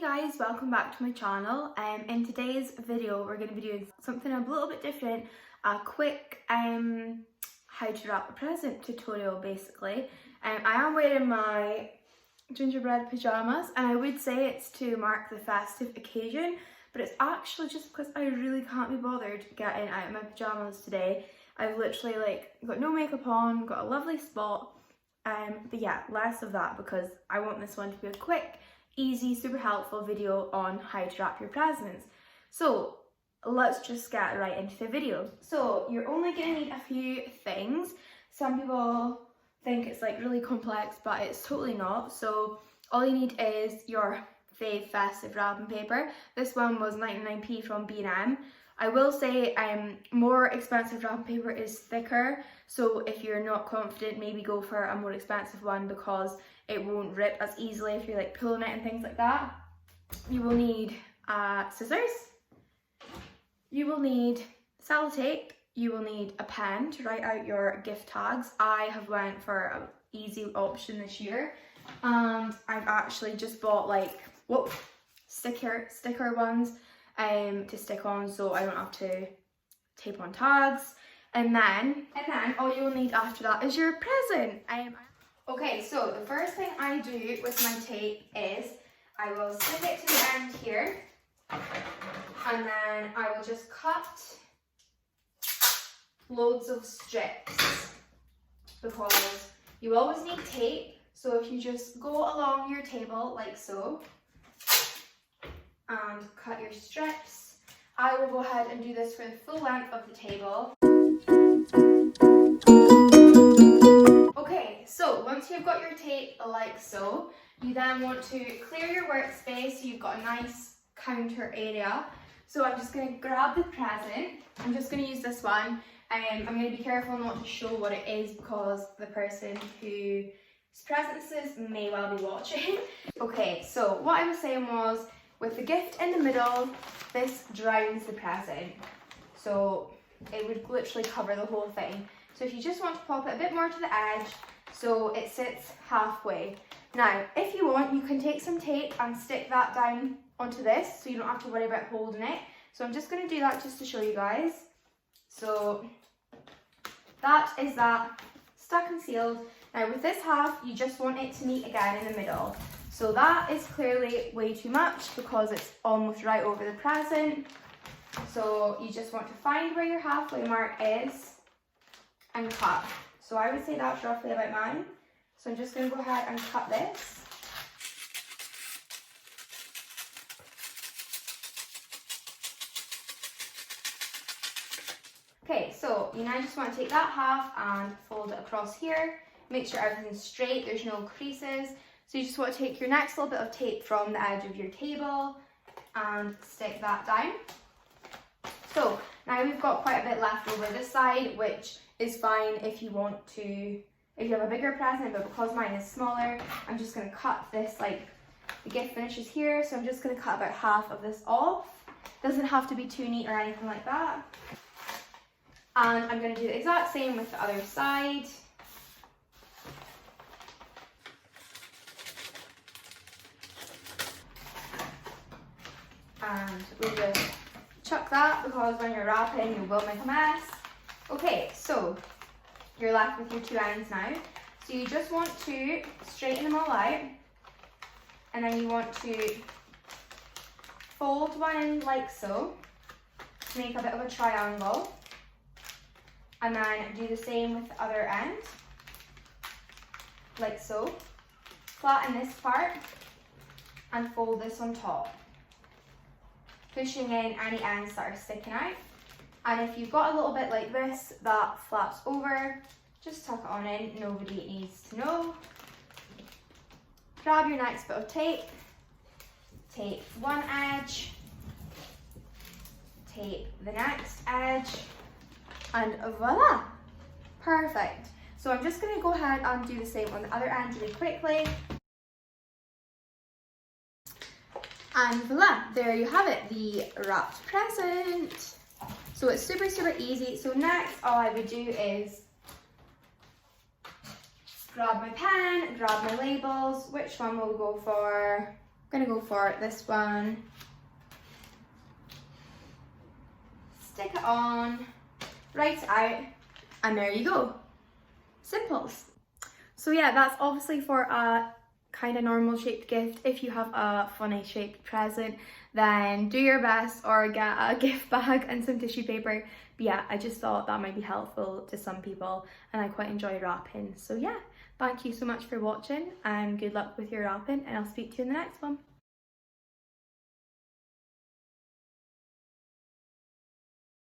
Hey guys, welcome back to my channel. In today's video we're going to be doing something a little bit different, a quick how to wrap a present tutorial basically. I am wearing my gingerbread pyjamas and I would say it's to mark the festive occasion, but it's actually just because I really can't be bothered getting out of my pyjamas today. I've literally got no makeup on, got a lovely spot, but yeah, less of that because I want this one to be a quick, easy, super helpful video on how to wrap your presents. So let's just get right into the video. So you're only going to need a few things. Some people think it's really complex, but it's totally not. So all you need is your fave festive wrapping paper. This one was 99p from B&M. I will say more expensive wrapping paper is thicker, so if you're not confident, maybe go for a more expensive one because it won't rip as easily if you're pulling it and things like that. You will need scissors, you will need sellotape, you will need a pen to write out your gift tags. I have went for an easy option this year and I've actually just bought sticker ones to stick on so I don't have to tape on tags. And then all you will need after that is your present. Okay, so the first thing I do with my tape is I will stick it to the end here and then I will just cut loads of strips because you always need tape. So if you just go along your table like so and cut your strips, I will go ahead and do this for the full length of the table. Okay, so once you've got your tape like so, you then want to clear your workspace so you've got a nice counter area. So I'm just going to grab the present. I'm just going to use this one. I'm going to be careful not to show what it is because the person whose present this is may well be watching. Okay, so what I was saying was, with the gift in the middle, this drowns the present. So it would literally cover the whole thing. So if you just want to pop it a bit more to the edge so it sits halfway. Now, if you want, you can take some tape and stick that down onto this so you don't have to worry about holding it. So I'm just going to do that just to show you guys. So that is that, stuck and sealed. Now with this half, you just want it to meet again in the middle. So that is clearly way too much because it's almost right over the present. So you just want to find where your halfway mark is and cut. So I would say that's roughly about mine. So I'm just going to go ahead and cut this. Okay, so you now just want to take that half and fold it across here. Make sure everything's straight, there's no creases. So you just want to take your next little bit of tape from the edge of your table and stick that down. So now we've got quite a bit left over this side, which is fine if you want to, if you have a bigger present, but because mine is smaller, I'm just going to cut this, the gift finishes here, so I'm just going to cut about half of this off. Doesn't have to be too neat or anything like that. And I'm going to do the exact same with the other side. And we just chuck that because when you're wrapping you will make a mess. Okay, so you're left with your two ends now. So you just want to straighten them all out and then you want to fold one in like so to make a bit of a triangle and then do the same with the other end like so. Flatten this part and fold this on top, pushing in any ends that are sticking out. And if you've got a little bit like this that flaps over, just tuck it on in, nobody needs to know. Grab your next bit of tape, tape one edge, tape the next edge, and voila! Perfect. So I'm just going to go ahead and do the same on the other end really quickly. And voila, there you have it, the wrapped present. So it's super, super easy. So next, all I would do is grab my pen, grab my labels. Which one will we go for? I'm gonna go for this one. Stick it on, write it out, and there you go. Simples. So yeah, that's obviously for a kind of normal shaped gift. If you have a funny shaped present, then do your best or get a gift bag and some tissue paper. But yeah, I just thought that might be helpful to some people, and I quite enjoy wrapping. So yeah, thank you so much for watching and good luck with your wrapping, and I'll speak to you in the next one.